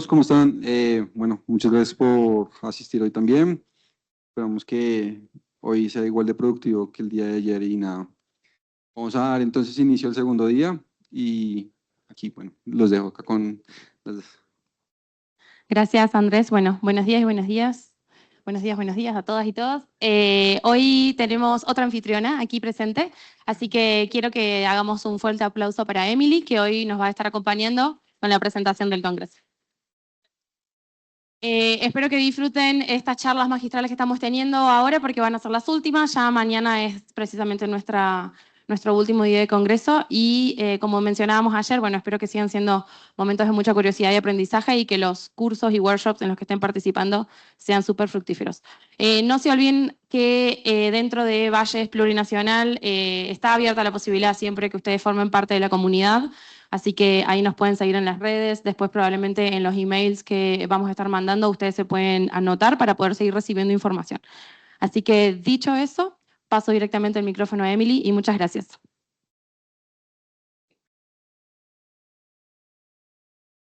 ¿Cómo están? Bueno, muchas gracias por asistir hoy también. Esperamos que hoy sea igual de productivo que el día de ayer y nada. Vamos a dar entonces inicio al segundo día y aquí, bueno, los dejo acá con las... Gracias, Andrés. Bueno, buenos días y buenos días. Buenos días a todas y todos. Hoy tenemos otra anfitriona aquí presente, así que quiero que hagamos un fuerte aplauso para Emily, que hoy nos va a estar acompañando con la presentación del Congreso. Espero que disfruten estas charlas magistrales que estamos teniendo ahora porque van a ser las últimas. Ya mañana es precisamente nuestro último día de Congreso y como mencionábamos ayer, bueno, espero que sigan siendo momentos de mucha curiosidad y aprendizaje y que los cursos y workshops en los que estén participando sean súper fructíferos. No se olviden que dentro de Valles Plurinacional está abierta la posibilidad siempre que ustedes formen parte de la comunidad. Así que ahí nos pueden seguir en las redes, después probablemente en los emails que vamos a estar mandando, ustedes se pueden anotar para poder seguir recibiendo información. Así que dicho eso, paso directamente el micrófono a Emily y muchas gracias.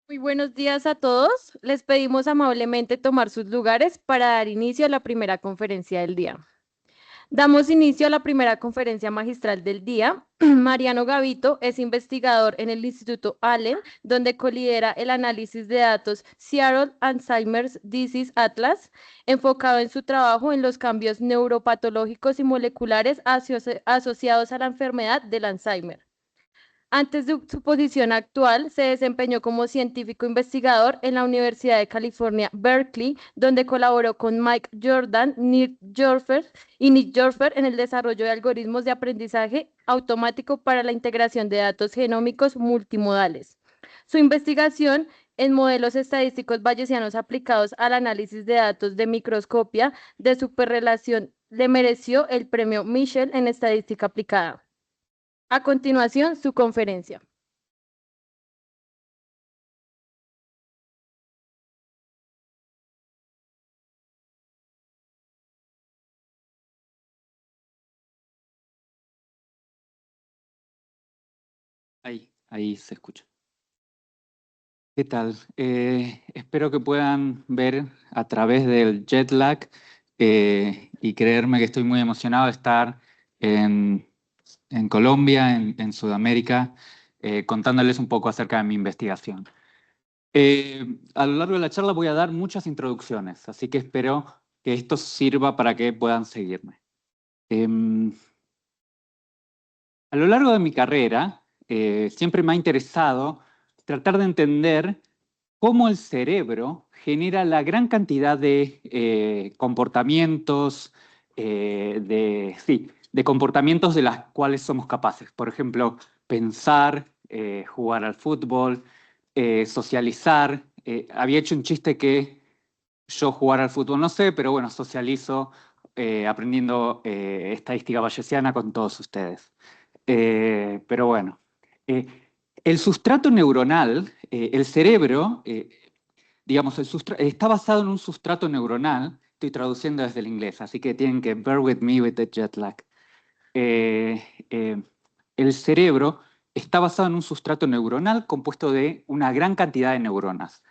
Muy buenos días a todos. Les pedimos amablemente tomar sus lugares para dar inicio a la primera conferencia del día. Damos inicio a la primera conferencia magistral del día. Mariano Gavito es investigador en el Instituto Allen, donde colidera el análisis de datos Seattle Alzheimer's Disease Atlas, enfocado en su trabajo en los cambios neuropatológicos y moleculares asociados a la enfermedad del Alzheimer. Antes de su posición actual, se desempeñó como científico investigador en la Universidad de California, Berkeley, donde colaboró con Mike Jordan, Nick Jorfer en el desarrollo de algoritmos de aprendizaje automático para la integración de datos genómicos multimodales. Su investigación en modelos estadísticos bayesianos aplicados al análisis de datos de microscopia de superrelación le mereció el premio Michel en estadística aplicada. A continuación, su conferencia. Ahí se escucha. ¿Qué tal? Espero que puedan ver a través del jet lag y creerme que estoy muy emocionado de estar en Colombia, en Sudamérica, contándoles un poco acerca de mi investigación. A lo largo de la charla voy a dar muchas introducciones, así que espero que esto sirva para que puedan seguirme. A lo largo de mi carrera, siempre me ha interesado tratar de entender cómo el cerebro genera la gran cantidad de comportamientos, de comportamientos de los cuales somos capaces. Por ejemplo, pensar, jugar al fútbol, socializar. Había hecho un chiste que yo jugar al fútbol no sé, pero bueno, socializo aprendiendo estadística bayesiana con todos ustedes. Pero bueno, eh, el sustrato neuronal, el cerebro, digamos, está basado en un sustrato neuronal. Estoy traduciendo desde el inglés, así que tienen que bear with me with the jet lag. Eh, eh, el cerebro está basado en un sustrato neuronal compuesto de una gran cantidad de neuronas.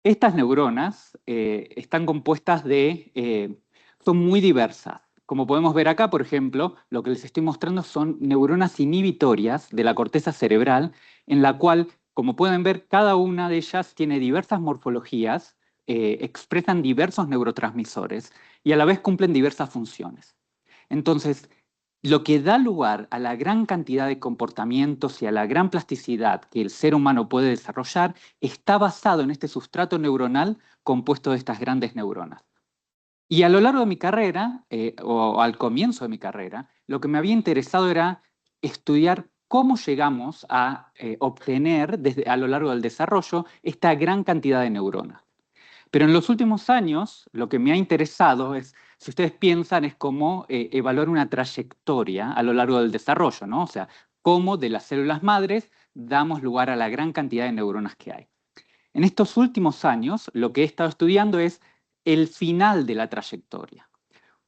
Estas neuronas están compuestas son muy diversas. Como podemos ver acá, por ejemplo, lo que les estoy mostrando son neuronas inhibitorias de la corteza cerebral, en la cual, como pueden ver, cada una de ellas tiene diversas morfologías, expresan diversos neurotransmisores y a la vez cumplen diversas funciones. Entonces, lo que da lugar a la gran cantidad de comportamientos y a la gran plasticidad que el ser humano puede desarrollar está basado en este sustrato neuronal compuesto de estas grandes neuronas. Y a lo largo de mi carrera, o al comienzo de mi carrera, lo que me había interesado era estudiar cómo llegamos a obtener a lo largo del desarrollo esta gran cantidad de neuronas. Pero en los últimos años, lo que me ha interesado es, si ustedes piensan, es cómo evaluar una trayectoria a lo largo del desarrollo, ¿no? O sea, cómo de las células madres damos lugar a la gran cantidad de neuronas que hay. En estos últimos años, lo que he estado estudiando es el final de la trayectoria.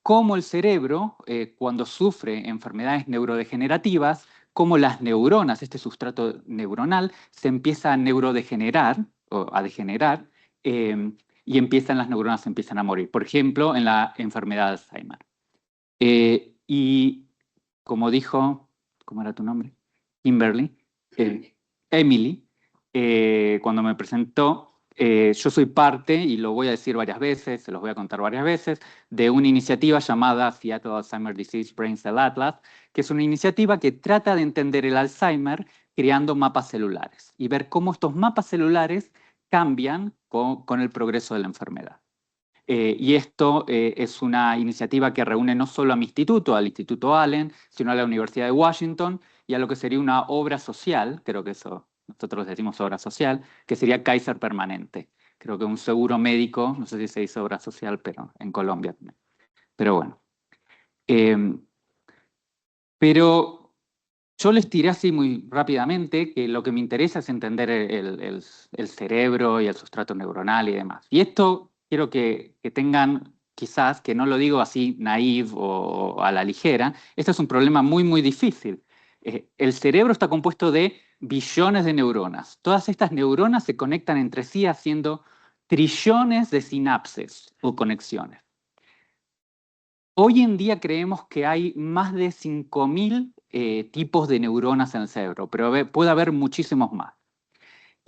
Cómo el cerebro, cuando sufre enfermedades neurodegenerativas, cómo las neuronas, este sustrato neuronal, se empieza a neurodegenerar o a degenerar, y las neuronas empiezan a morir. Por ejemplo, en la enfermedad de Alzheimer. Y como dijo, ¿cómo era tu nombre? Kimberly. Emily, cuando me presentó, yo soy parte, y lo voy a decir varias veces, se los voy a contar varias veces, de una iniciativa llamada Seattle Alzheimer Disease Brain Cell Atlas, que es una iniciativa que trata de entender el Alzheimer creando mapas celulares y ver cómo estos mapas celulares cambian con el progreso de la enfermedad. Y esto es una iniciativa que reúne no solo a mi instituto, al Instituto Allen, sino a la Universidad de Washington y a lo que sería una obra social, creo que eso nosotros decimos obra social, que sería Kaiser Permanente. Creo que un seguro médico, no sé si se dice obra social, pero en Colombia también. Pero bueno. Pero yo les tiré así muy rápidamente que lo que me interesa es entender el cerebro y el sustrato neuronal y demás. Y esto quiero que tengan, quizás, que no lo digo así naive o a la ligera, este es un problema muy, muy difícil. El cerebro está compuesto de billones de neuronas. Todas estas neuronas se conectan entre sí haciendo trillones de sinapses o conexiones. Hoy en día creemos que hay más de 5.000 tipos de neuronas en el cerebro, pero puede haber muchísimos más.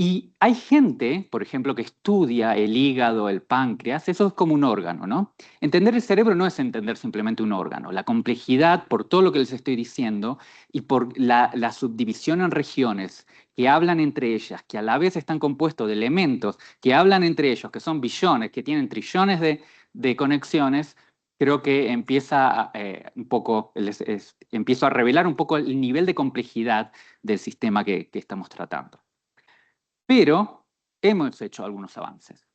Y hay gente, por ejemplo, que estudia el hígado, el páncreas, eso es como un órgano, ¿no? Entender el cerebro no es entender simplemente un órgano. La complejidad, por todo lo que les estoy diciendo, y por la subdivisión en regiones que hablan entre ellas, que a la vez están compuestos de elementos que hablan entre ellos, que son billones, que tienen trillones de conexiones, creo que empieza un poco, empiezo a revelar un poco el nivel de complejidad del sistema que estamos tratando. Pero hemos hecho algunos avances.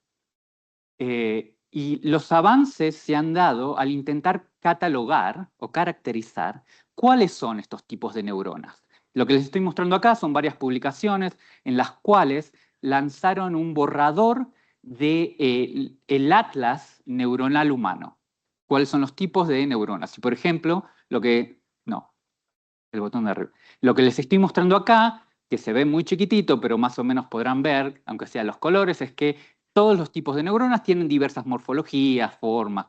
Y los avances se han dado al intentar catalogar o caracterizar cuáles son estos tipos de neuronas. Lo que les estoy mostrando acá son varias publicaciones en las cuales lanzaron un borrador del atlas neuronal humano. ¿Cuáles son los tipos de neuronas? Y por ejemplo, el botón de arriba. Lo que les estoy mostrando acá, que se ve muy chiquitito, pero más o menos podrán ver, aunque sean los colores, es que todos los tipos de neuronas tienen diversas morfologías, formas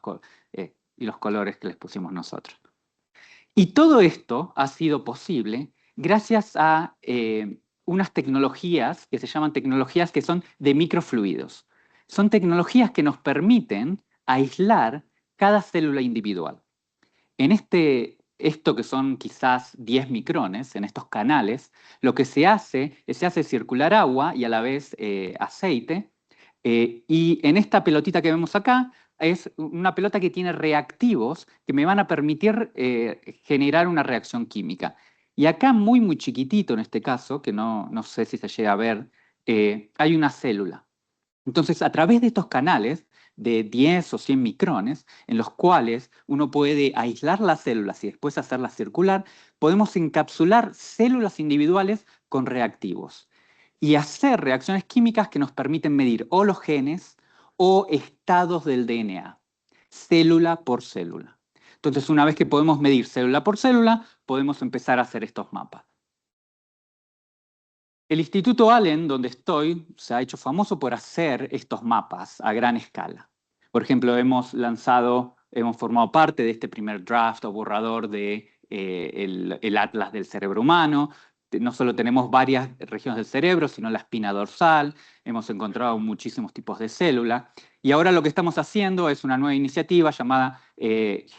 y los colores que les pusimos nosotros. Y todo esto ha sido posible gracias a unas tecnologías que se llaman tecnologías que son de microfluidos. Son tecnologías que nos permiten aislar cada célula individual. En esto que son quizás 10 micrones, en estos canales, lo que se hace es circular agua y a la vez aceite. Y en esta pelotita que vemos acá, es una pelota que tiene reactivos que me van a permitir generar una reacción química. Y acá, muy, muy chiquitito en este caso, que no sé si se llega a ver, hay una célula. Entonces, a través de estos canales de 10 o 100 micrones, en los cuales uno puede aislar las células y después hacerlas circular, podemos encapsular células individuales con reactivos y hacer reacciones químicas que nos permiten medir o los genes o estados del DNA, célula por célula. Entonces, una vez que podemos medir célula por célula, podemos empezar a hacer estos mapas. El Instituto Allen, donde estoy, se ha hecho famoso por hacer estos mapas a gran escala. Por ejemplo, hemos formado parte de este primer draft o borrador de el Atlas del cerebro humano. No solo tenemos varias regiones del cerebro, sino la espina dorsal. Hemos encontrado muchísimos tipos de células. Y ahora lo que estamos haciendo es una nueva iniciativa llamada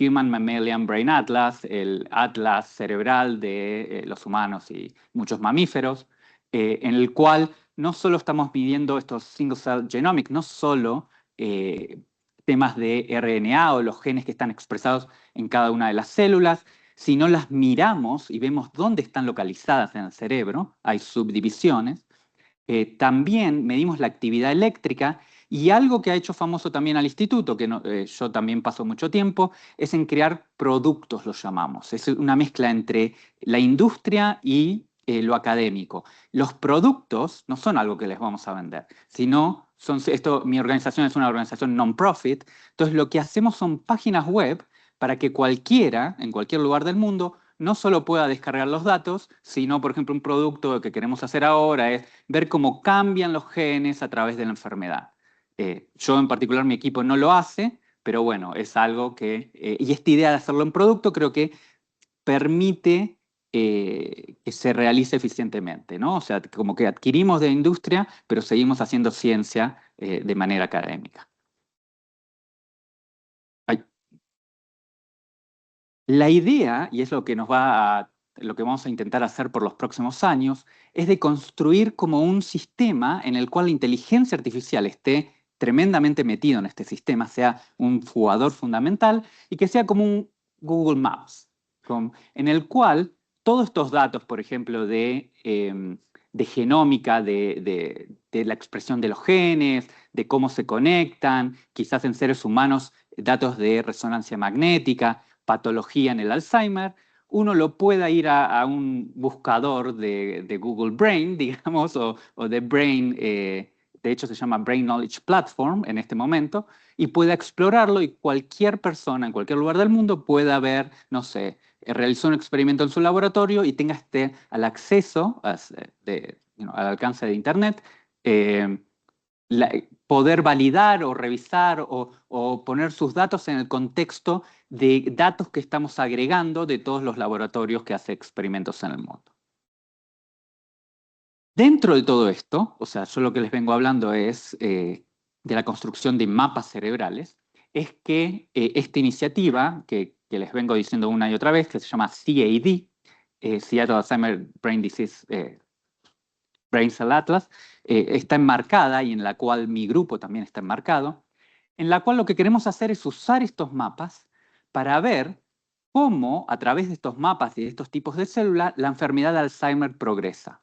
Human Mammalian Brain Atlas, el atlas cerebral de los humanos y muchos mamíferos, en el cual no solo estamos midiendo estos single cell genomics, no solo temas de RNA o los genes que están expresados en cada una de las células, sino las miramos y vemos dónde están localizadas en el cerebro, hay subdivisiones. También medimos la actividad eléctrica y algo que ha hecho famoso también al instituto, que yo también paso mucho tiempo, es en crear productos, los llamamos. Es una mezcla entre la industria y lo académico. Los productos no son algo que les vamos a vender, sino mi organización es una organización non-profit, entonces lo que hacemos son páginas web para que cualquiera, en cualquier lugar del mundo, no solo pueda descargar los datos, sino, por ejemplo, un producto que queremos hacer ahora es ver cómo cambian los genes a través de la enfermedad. Yo en particular, mi equipo no lo hace, pero bueno, es algo que... y esta idea de hacerlo en producto creo que permite que se realice eficientemente, ¿no? O sea, como que adquirimos de la industria, pero seguimos haciendo ciencia de manera académica. Ay. La idea, y es lo que lo que vamos a intentar hacer por los próximos años, es de construir como un sistema en el cual la inteligencia artificial esté tremendamente metido en este sistema, sea un jugador fundamental y que sea como un Google Maps, en el cual todos estos datos, por ejemplo, de genómica, de la expresión de los genes, de cómo se conectan, quizás en seres humanos, datos de resonancia magnética, patología en el Alzheimer, uno lo pueda ir a un buscador de Google Brain, digamos, o de Brain, de hecho se llama Brain Knowledge Platform en este momento, y pueda explorarlo y cualquier persona en cualquier lugar del mundo pueda ver, no sé, realizó un experimento en su laboratorio y tenga al acceso, al alcance de Internet, poder validar o revisar o poner sus datos en el contexto de datos que estamos agregando de todos los laboratorios que hacen experimentos en el mundo. Dentro de todo esto, o sea, yo lo que les vengo hablando es de la construcción de mapas cerebrales, es que esta iniciativa, que les vengo diciendo una y otra vez, que se llama CAD, Seattle Alzheimer Brain Disease Brain Cell Atlas, está enmarcada y en la cual mi grupo también está enmarcado, en la cual lo que queremos hacer es usar estos mapas para ver cómo a través de estos mapas y de estos tipos de células la enfermedad de Alzheimer progresa.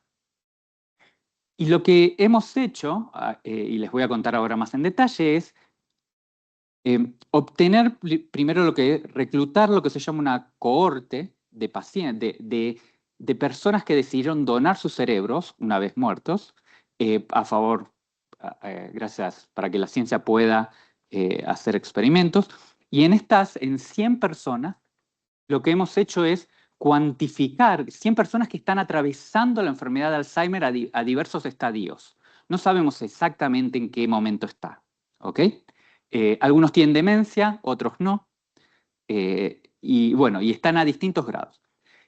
Y lo que hemos hecho, y les voy a contar ahora más en detalle, es obtener primero reclutar lo que se llama una cohorte de pacientes, de personas que decidieron donar sus cerebros una vez muertos a favor, gracias, para que la ciencia pueda hacer experimentos. Y en 100 personas, lo que hemos hecho es cuantificar 100 personas que están atravesando la enfermedad de Alzheimer a diversos estadios. No sabemos exactamente en qué momento está, ¿ok? Algunos tienen demencia, otros no. Y bueno, y están a distintos grados.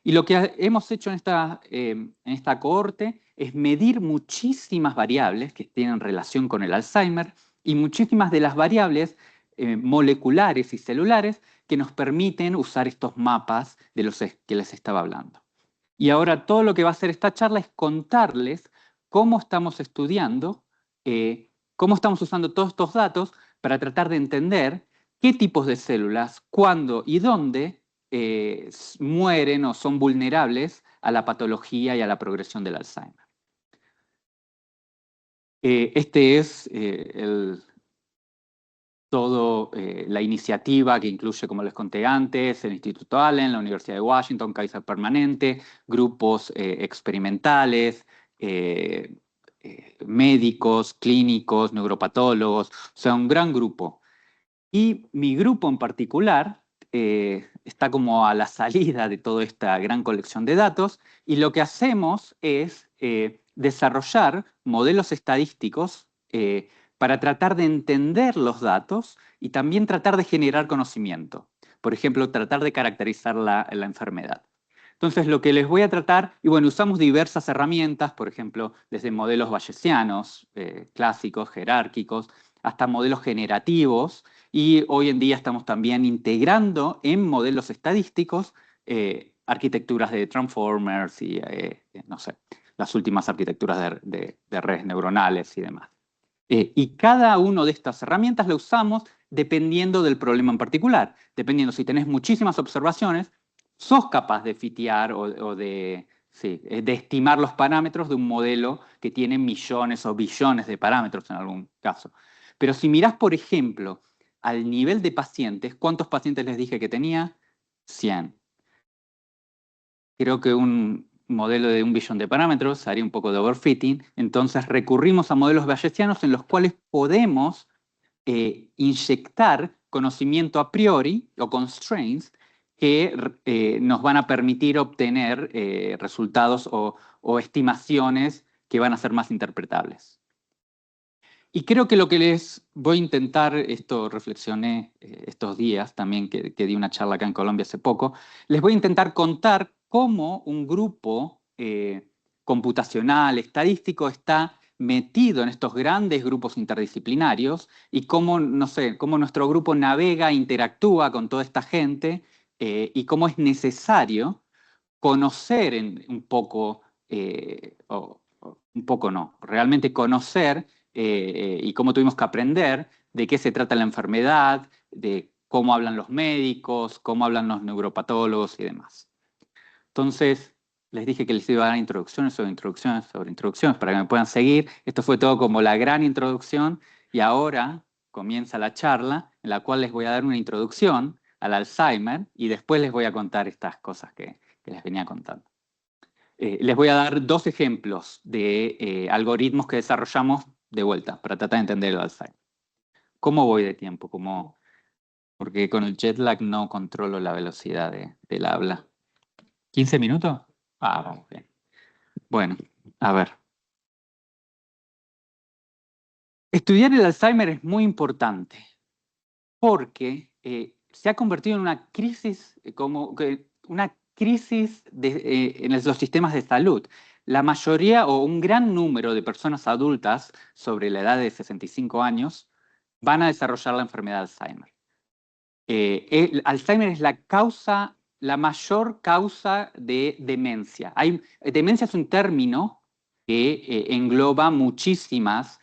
Y lo que hemos hecho en esta cohorte es medir muchísimas variables que tienen relación con el Alzheimer y muchísimas de las variables moleculares y celulares que nos permiten usar estos mapas de los que les estaba hablando. Y ahora todo lo que va a hacer esta charla es contarles cómo estamos estudiando, cómo estamos usando todos estos datos para tratar de entender qué tipos de células, cuándo y dónde mueren o son vulnerables a la patología y a la progresión del Alzheimer. Este es la iniciativa que incluye, como les conté antes, el Instituto Allen, la Universidad de Washington, Kaiser Permanente, grupos experimentales, médicos, clínicos, neuropatólogos, o sea, un gran grupo. Y mi grupo en particular está como a la salida de toda esta gran colección de datos y lo que hacemos es desarrollar modelos estadísticos para tratar de entender los datos y también tratar de generar conocimiento. Por ejemplo, tratar de caracterizar la enfermedad. Entonces, lo que les voy a tratar, y bueno, usamos diversas herramientas, por ejemplo, desde modelos bayesianos, clásicos, jerárquicos, hasta modelos generativos, y hoy en día estamos también integrando en modelos estadísticos arquitecturas de transformers y, no sé, las últimas arquitecturas de redes neuronales y demás. Y cada una de estas herramientas la usamos dependiendo del problema en particular. Dependiendo si tenés muchísimas observaciones, sos capaz de fitear o de estimar los parámetros de un modelo que tiene millones o billones de parámetros en algún caso. Pero si mirás, por ejemplo, al nivel de pacientes, ¿cuántos pacientes les dije que tenía? 100. Creo que un modelo de 1 billón de parámetros haría un poco de overfitting, entonces recurrimos a modelos bayesianos en los cuales podemos inyectar conocimiento a priori o constraints que nos van a permitir obtener resultados o estimaciones que van a ser más interpretables. Y creo que lo que les voy a intentar, esto reflexioné estos días, también que di una charla acá en Colombia hace poco, les voy a intentar contar cómo un grupo computacional, estadístico, está metido en estos grandes grupos interdisciplinarios y cómo, no sé, cómo nuestro grupo navega, interactúa con toda esta gente y cómo es necesario conocer un poco, un poco no, realmente conocer y cómo tuvimos que aprender de qué se trata la enfermedad, de cómo hablan los médicos, cómo hablan los neuropatólogos y demás. Entonces, les dije que les iba a dar introducciones sobre introducciones sobre introducciones para que me puedan seguir. Esto fue todo como la gran introducción y ahora comienza la charla en la cual les voy a dar una introducción al Alzheimer y después les voy a contar estas cosas que les venía contando. Les voy a dar 2 ejemplos de algoritmos que desarrollamos de vuelta para tratar de entender el Alzheimer. ¿Cómo voy de tiempo? Porque con el jet lag no controlo la velocidad del habla. ¿15 minutos? Ah, vamos bien. Bueno, a ver. Estudiar el Alzheimer es muy importante porque se ha convertido en una crisis, una crisis en los sistemas de salud. La mayoría o un gran número de personas adultas sobre la edad de 65 años van a desarrollar la enfermedad de Alzheimer. El Alzheimer es la mayor causa de demencia. Demencia es un término que engloba muchísimas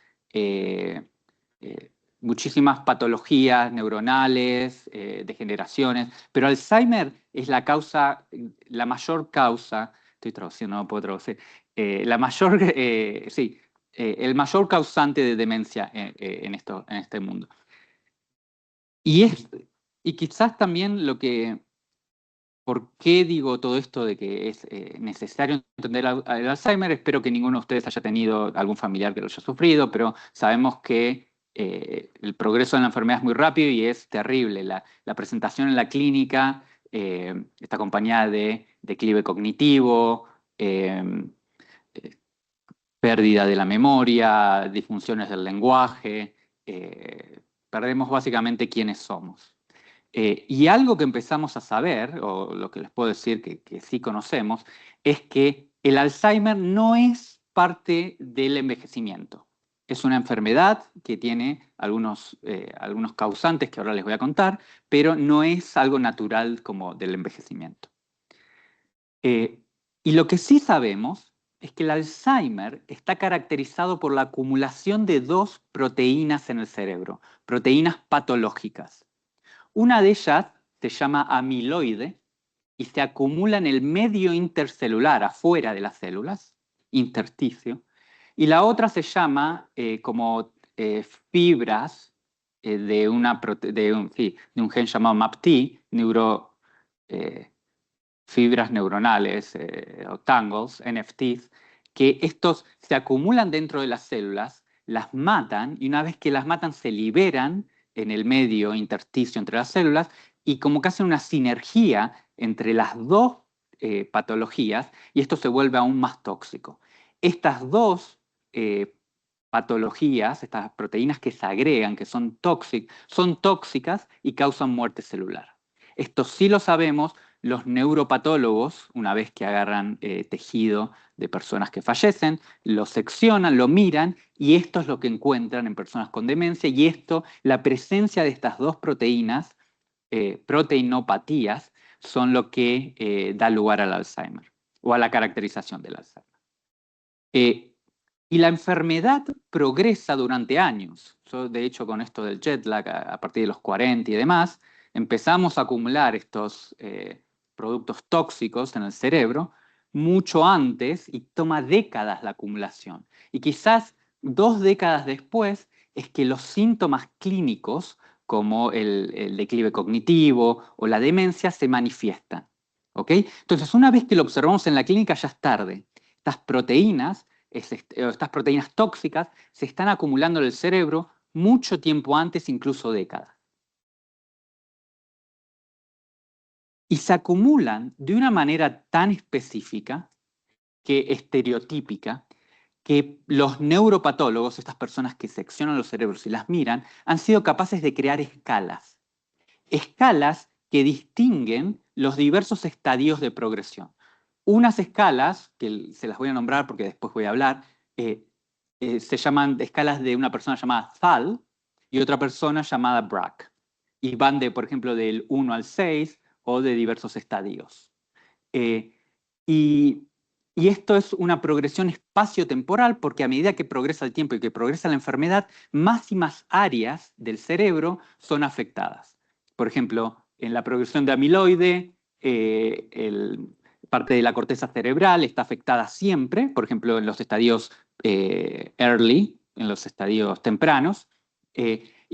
patologías neuronales, degeneraciones, pero Alzheimer es la mayor causa, estoy traduciendo, no puedo traducir, el mayor causante de demencia en este mundo. Y quizás también ¿por qué digo todo esto de que es necesario entender el Alzheimer? Espero que ninguno de ustedes haya tenido algún familiar que lo haya sufrido, pero sabemos que el progreso de la enfermedad es muy rápido y es terrible. La presentación en la clínica está acompañada de declive cognitivo, pérdida de la memoria, disfunciones del lenguaje, perdemos básicamente quiénes somos. Y algo que empezamos a saber, o lo que les puedo decir que sí conocemos, es que el Alzheimer no es parte del envejecimiento. Es una enfermedad que tiene algunos causantes que ahora les voy a contar, pero no es algo natural como del envejecimiento. Y lo que sí sabemos es que el Alzheimer está caracterizado por la acumulación de 2 proteínas en el cerebro, proteínas patológicas. Una de ellas se llama amiloide y se acumula en el medio intercelular, afuera de las células, intersticio, y la otra se llama fibras de un gen llamado MAPT, fibras neuronales o tangles, NFTs, que estos se acumulan dentro de las células, las matan y una vez que las matan se liberan en el medio intersticio entre las células y como que hacen una sinergia entre las 2 patologías y esto se vuelve aún más tóxico. Estas 2 patologías, estas proteínas que se agregan, que son tóxicas y causan muerte celular. Esto sí lo sabemos. Los neuropatólogos, una vez que agarran tejido de personas que fallecen, lo seccionan, lo miran y esto es lo que encuentran en personas con demencia y la presencia de estas 2 proteínas, proteinopatías, son lo que da lugar al Alzheimer o a la caracterización del Alzheimer. Y la enfermedad progresa durante años. Yo, de hecho, con esto del jet lag, a partir de los 40 y demás, empezamos a acumular estos productos tóxicos en el cerebro mucho antes y toma décadas la acumulación. Y quizás 2 décadas después es que los síntomas clínicos como el declive cognitivo o la demencia se manifiestan. ¿Ok? Entonces, una vez que lo observamos en la clínica ya es tarde. Estas proteínas tóxicas se están acumulando en el cerebro mucho tiempo antes, incluso décadas. y se acumulan de una manera tan específica, estereotípica, que los neuropatólogos, estas personas que seccionan los cerebros y las miran, han sido capaces de crear escalas. Escalas que distinguen los diversos estadios de progresión. Unas escalas, que se las voy a nombrar porque después voy a hablar, se llaman escalas de una persona llamada Thal y otra persona llamada Brack. Y van de, por ejemplo, del 1 al 6 o de diversos estadios. Y esto es una progresión espacio-temporal porque a medida que progresa el tiempo y que progresa la enfermedad, más y más áreas del cerebro son afectadas. Por ejemplo, en la progresión de amiloide, parte de la corteza cerebral está afectada siempre, por ejemplo, en los estadios early, en los estadios tempranos,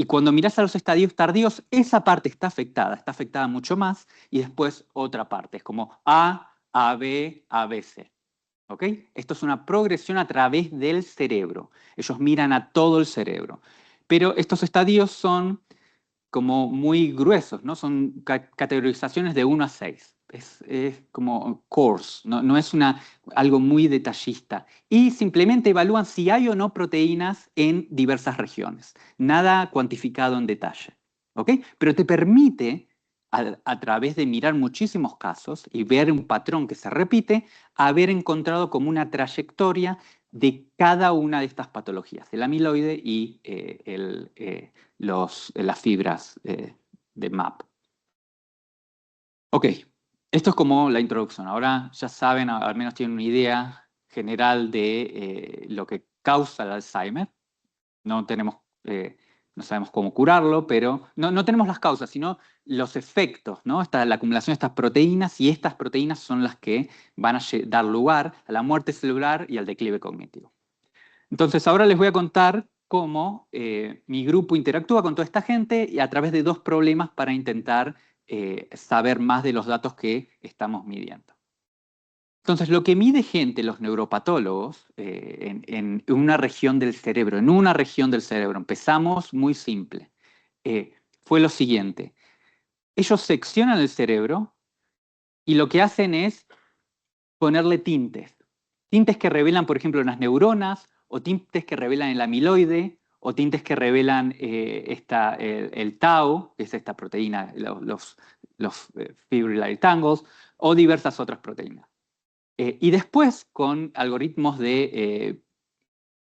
y cuando miras a los estadios tardíos, esa parte está afectada mucho más, y después otra parte, es como A, B, C. ¿Ok? Esto es una progresión a través del cerebro. Ellos miran a todo el cerebro. Pero estos estadios son como muy gruesos, ¿no? Son categorizaciones de 1 a 6. Es como coarse, no es algo muy detallista. Y simplemente evalúan si hay o no proteínas en diversas regiones. Nada cuantificado en detalle. ¿Ok? Pero te permite, a través de mirar muchísimos casos y ver un patrón que se repite, haber encontrado como una trayectoria de cada una de estas patologías, el amiloide y las fibras de MAP. Ok, esto es como la introducción. Ahora ya saben, al menos tienen una idea general de lo que causa el Alzheimer. No sabemos cómo curarlo, pero no tenemos las causas, sino los efectos, ¿no? La acumulación de estas proteínas, y estas proteínas son las que van a dar lugar a la muerte celular y al declive cognitivo. Entonces, ahora les voy a contar cómo mi grupo interactúa con toda esta gente y a través de 2 problemas para intentar saber más de los datos que estamos midiendo. Entonces, lo que mide gente, los neuropatólogos, en una región del cerebro, empezamos muy simple, fue lo siguiente. Ellos seccionan el cerebro y lo que hacen es ponerle tintes. Tintes que revelan, por ejemplo, las neuronas, o tintes que revelan el amiloide, o tintes que revelan el tau, que es esta proteína, los fibrillary tangles, o diversas otras proteínas. Y después, con algoritmos de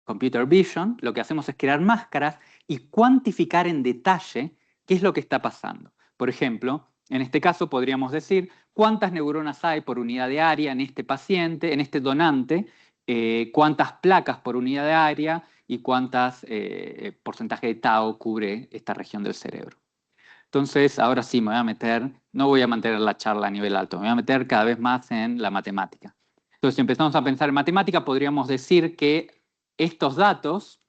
computer vision, lo que hacemos es crear máscaras y cuantificar en detalle qué es lo que está pasando. Por ejemplo, en este caso podríamos decir cuántas neuronas hay por unidad de área en este paciente, en este donante, cuántas placas por unidad de área y cuántas porcentaje de tau cubre esta región del cerebro. Entonces, ahora sí me voy a meter, no voy a mantener la charla a nivel alto, me voy a meter cada vez más en la matemática. Entonces, si empezamos a pensar en matemática, podríamos decir que estos datos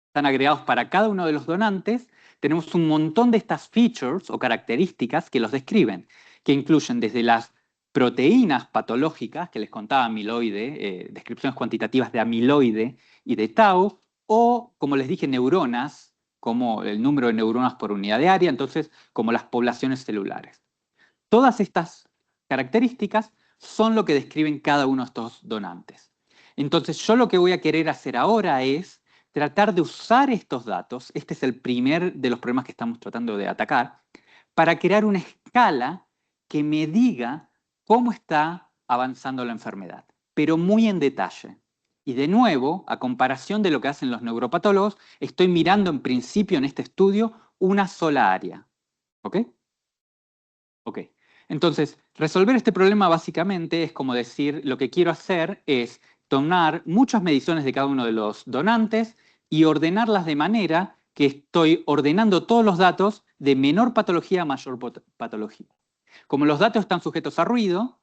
están agregados para cada uno de los donantes. Tenemos un montón de estas features o características que los describen, que incluyen desde las proteínas patológicas, que les contaba amiloide, descripciones cuantitativas de amiloide y de tau, o, como les dije, neuronas, como el número de neuronas por unidad de área, entonces, como las poblaciones celulares. Todas estas características son lo que describen cada uno de estos donantes. Entonces, yo lo que voy a querer hacer ahora es tratar de usar estos datos, este es el primer de los problemas que estamos tratando de atacar, para crear una escala que me diga cómo está avanzando la enfermedad, pero muy en detalle. Y de nuevo, a comparación de lo que hacen los neuropatólogos, estoy mirando en principio en este estudio una sola área. ¿Ok? Ok. Entonces, resolver este problema básicamente es como decir, lo que quiero hacer es tomar muchas mediciones de cada uno de los donantes y ordenarlas de manera que estoy ordenando todos los datos de menor patología a mayor patología. Como los datos están sujetos a ruido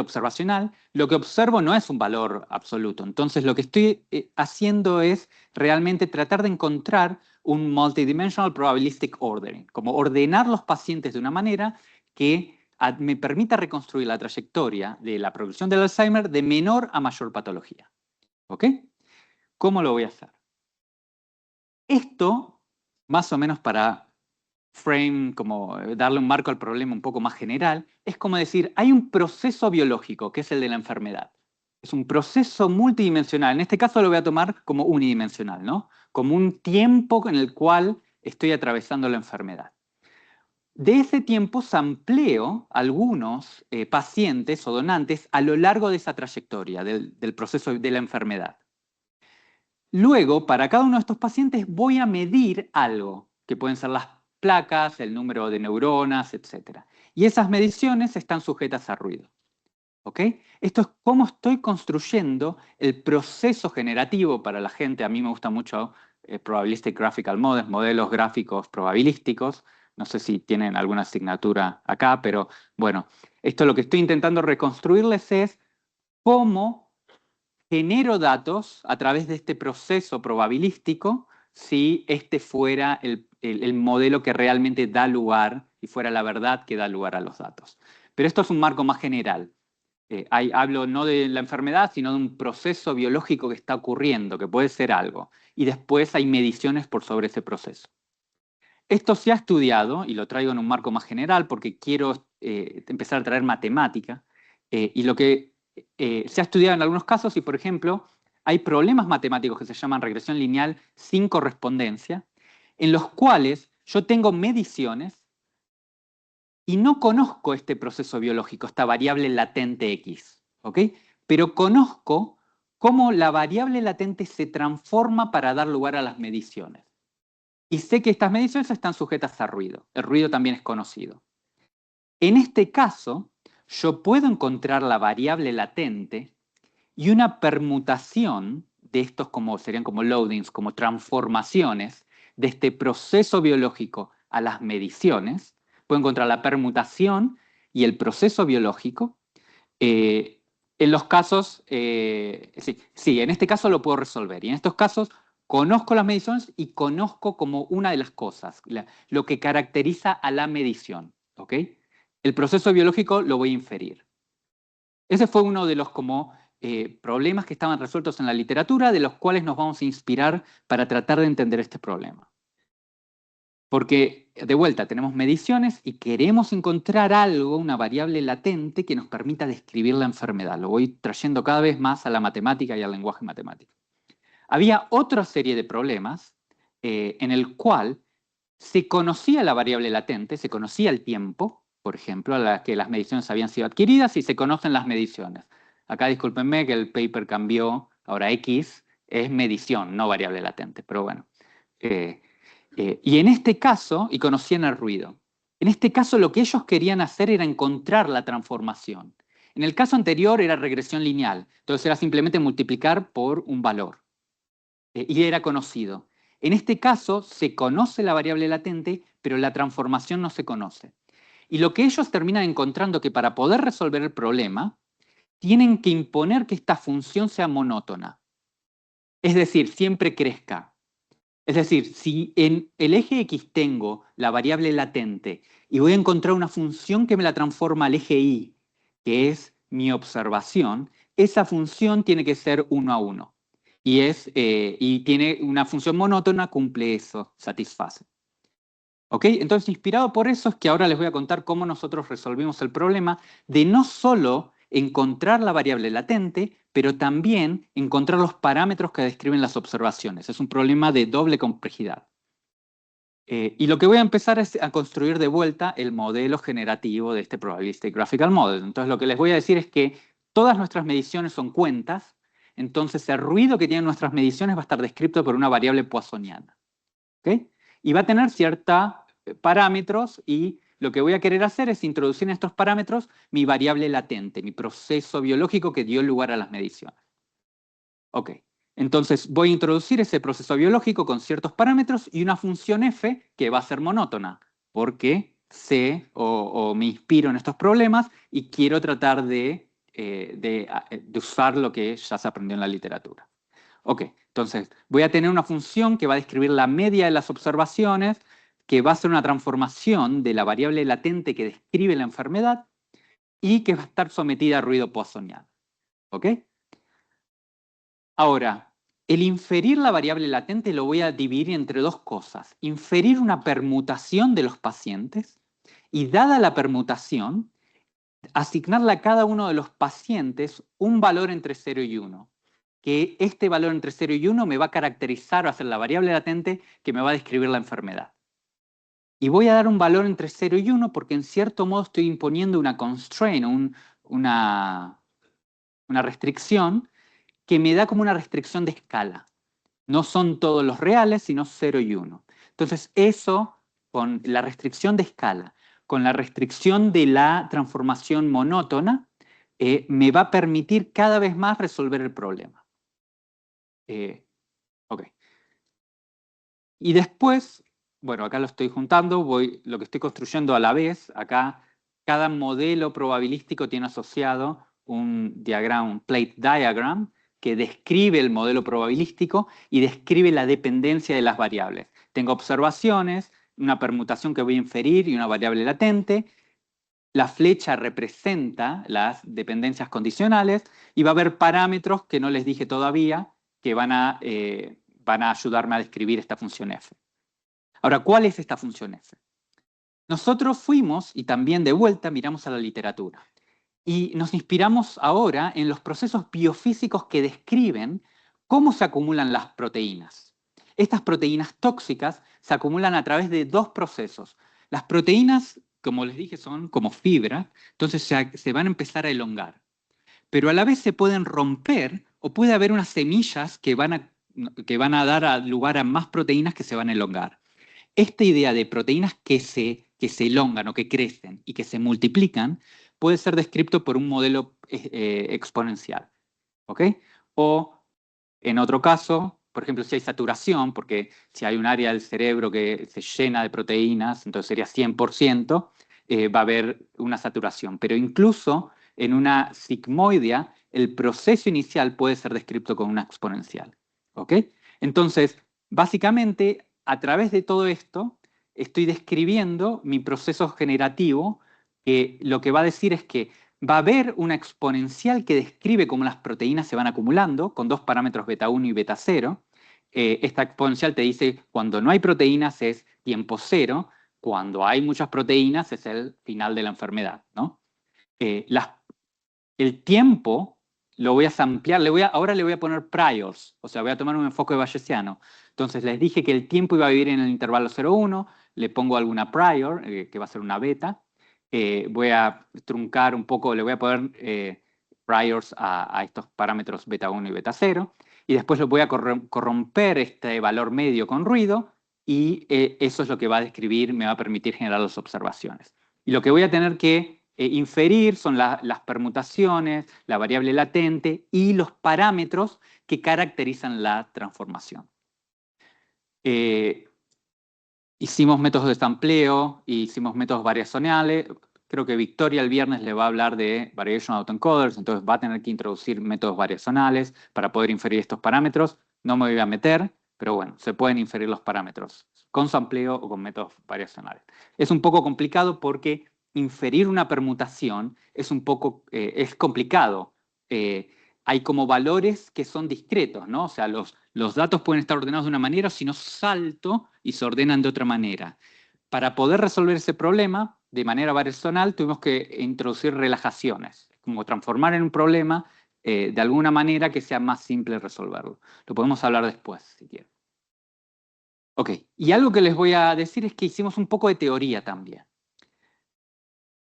observacional, lo que observo no es un valor absoluto. Entonces, lo que estoy haciendo es realmente tratar de encontrar un multidimensional probabilistic ordering, como ordenar los pacientes de una manera que me permita reconstruir la trayectoria de la progresión del Alzheimer de menor a mayor patología. ¿Ok? ¿Cómo lo voy a hacer? Esto, más o menos para frame, como darle un marco al problema un poco más general, es como decir, hay un proceso biológico, que es el de la enfermedad. Es un proceso multidimensional. En este caso lo voy a tomar como unidimensional, ¿no? Como un tiempo en el cual estoy atravesando la enfermedad. De ese tiempo sampleo algunos pacientes o donantes a lo largo de esa trayectoria del proceso de la enfermedad. Luego, para cada uno de estos pacientes voy a medir algo, que pueden ser las placas, el número de neuronas, etc. Y esas mediciones están sujetas a ruido. ¿Ok? Esto es cómo estoy construyendo el proceso generativo para la gente. A mí me gusta mucho Probabilistic Graphical Models, modelos gráficos probabilísticos. No sé si tienen alguna asignatura acá, pero bueno, esto lo que estoy intentando reconstruirles es cómo genero datos a través de este proceso probabilístico si este fuera el modelo que realmente da lugar y fuera la verdad que da lugar a los datos. Pero esto es un marco más general. Hablo no de la enfermedad, sino de un proceso biológico que está ocurriendo, que puede ser algo. Y después hay mediciones por sobre ese proceso. Esto se ha estudiado, y lo traigo en un marco más general porque quiero empezar a traer matemática, y lo que se ha estudiado en algunos casos, y por ejemplo, hay problemas matemáticos que se llaman regresión lineal sin correspondencia, en los cuales yo tengo mediciones y no conozco este proceso biológico, esta variable latente X, ¿ok? Pero conozco cómo la variable latente se transforma para dar lugar a las mediciones. Y sé que estas mediciones están sujetas a ruido. El ruido también es conocido. En este caso, yo puedo encontrar la variable latente y una permutación de estos serían como loadings, como transformaciones de este proceso biológico a las mediciones. Puedo encontrar la permutación y el proceso biológico. En los casos, sí, en este caso lo puedo resolver. Y en estos casos conozco las mediciones y conozco como una de las cosas, lo que caracteriza a la medición. ¿Ok? El proceso biológico lo voy a inferir. Ese fue uno de los problemas que estaban resueltos en la literatura, de los cuales nos vamos a inspirar para tratar de entender este problema. Porque, de vuelta, tenemos mediciones y queremos encontrar algo, una variable latente que nos permita describir la enfermedad. Lo voy trayendo cada vez más a la matemática y al lenguaje matemático. Había otra serie de problemas en el cual se conocía la variable latente, se conocía el tiempo, por ejemplo, a la que las mediciones habían sido adquiridas y se conocen las mediciones. Acá discúlpenme que el paper cambió, ahora X es medición, no variable latente, pero bueno. Y en este caso, y conocían el ruido, en este caso lo que ellos querían hacer era encontrar la transformación. En el caso anterior era regresión lineal, entonces era simplemente multiplicar por un valor. Y era conocido. En este caso se conoce la variable latente, pero la transformación no se conoce. Y lo que ellos terminan encontrando que para poder resolver el problema, tienen que imponer que esta función sea monótona. Es decir, siempre crezca. Es decir, si en el eje X tengo la variable latente y voy a encontrar una función que me la transforma al eje Y, que es mi observación, esa función tiene que ser 1 a 1. Y tiene una función monótona, cumple eso, satisface. ¿Ok? Entonces, inspirado por eso es que ahora les voy a contar cómo nosotros resolvimos el problema de no solo encontrar la variable latente, pero también encontrar los parámetros que describen las observaciones. Es un problema de doble complejidad. Y lo que voy a empezar es a construir de vuelta el modelo generativo de este Probabilistic Graphical Model. Entonces, lo que les voy a decir es que todas nuestras mediciones son cuentas, entonces el ruido que tienen nuestras mediciones va a estar descrito por una variable poissoniana. ¿Ok? Y va a tener ciertos parámetros y lo que voy a querer hacer es introducir en estos parámetros mi variable latente, mi proceso biológico que dio lugar a las mediciones. Ok, entonces voy a introducir ese proceso biológico con ciertos parámetros y una función f que va a ser monótona, porque sé o me inspiro en estos problemas y quiero tratar de usar lo que ya se aprendió en la literatura. Ok, entonces voy a tener una función que va a describir la media de las observaciones, que va a ser una transformación de la variable latente que describe la enfermedad y que va a estar sometida a ruido poissoniano. ¿Ok? Ahora, el inferir la variable latente lo voy a dividir entre dos cosas. Inferir una permutación de los pacientes y, dada la permutación, asignarle a cada uno de los pacientes un valor entre 0 y 1. Que este valor entre 0 y 1 me va a caracterizar o hacer la variable latente que me va a describir la enfermedad. Y voy a dar un valor entre 0 y 1 porque en cierto modo estoy imponiendo una constraint, una restricción que me da como una restricción de escala. No son todos los reales, sino 0 y 1. Entonces eso, con la restricción de escala, con la restricción de la transformación monótona, me va a permitir cada vez más resolver el problema. Ok. Y después, bueno, acá lo estoy juntando, lo que estoy construyendo a la vez, acá cada modelo probabilístico tiene asociado un diagrama, un plate diagram, que describe el modelo probabilístico y describe la dependencia de las variables. Tengo observaciones, una permutación que voy a inferir y una variable latente. La flecha representa las dependencias condicionales y va a haber parámetros que no les dije todavía que van a ayudarme a describir esta función f. Ahora, ¿cuál es esta función f? Nosotros fuimos, y también de vuelta, miramos a la literatura. Y nos inspiramos ahora en los procesos biofísicos que describen cómo se acumulan las proteínas. Estas proteínas tóxicas se acumulan a través de dos procesos. Las proteínas, como les dije, son como fibras, entonces se van a empezar a elongar. Pero a la vez se pueden romper o puede haber unas semillas que van a dar lugar a más proteínas que se van a elongar. Esta idea de proteínas que se elongan o que crecen y que se multiplican puede ser descrito por un modelo exponencial. ¿Ok? O en otro caso, por ejemplo, si hay saturación, porque si hay un área del cerebro que se llena de proteínas, entonces sería 100%, va a haber una saturación. Pero incluso en una sigmoidea, el proceso inicial puede ser descrito con una exponencial. ¿Ok? Entonces, básicamente, a través de todo esto, estoy describiendo mi proceso generativo, que lo que va a decir es que va a haber una exponencial que describe cómo las proteínas se van acumulando, con dos parámetros beta 1 y beta 0. Esta exponencial te dice cuando no hay proteínas es tiempo 0, cuando hay muchas proteínas es el final de la enfermedad, ¿no? El tiempo lo voy a ampliar, ahora le voy a poner priors, o sea, voy a tomar un enfoque bayesiano. Entonces les dije que el tiempo iba a vivir en el intervalo 0,1, le pongo alguna prior, que va a ser una beta, voy a truncar un poco, le voy a poner priors a estos parámetros beta 1 y beta 0, y después lo voy a corromper este valor medio con ruido, y eso es lo que va a describir, me va a permitir generar las observaciones. Y lo que voy a tener que inferir son las permutaciones, la variable latente y los parámetros que caracterizan la transformación. Hicimos métodos de sampleo, hicimos métodos variacionales. Creo que Victoria el viernes le va a hablar de Variation Autoencoders, entonces va a tener que introducir métodos variacionales para poder inferir estos parámetros. No me voy a meter, pero bueno, se pueden inferir los parámetros con sampleo o con métodos variacionales. Es un poco complicado porque inferir una permutación es es complicado. Hay como valores que son discretos, ¿no? O sea, los datos pueden estar ordenados de una manera, si no salto y se ordenan de otra manera. Para poder resolver ese problema de manera variacional tuvimos que introducir relajaciones, como transformar en un problema de alguna manera que sea más simple resolverlo. Lo podemos hablar después, si quieren. Ok, y algo que les voy a decir es que hicimos un poco de teoría también.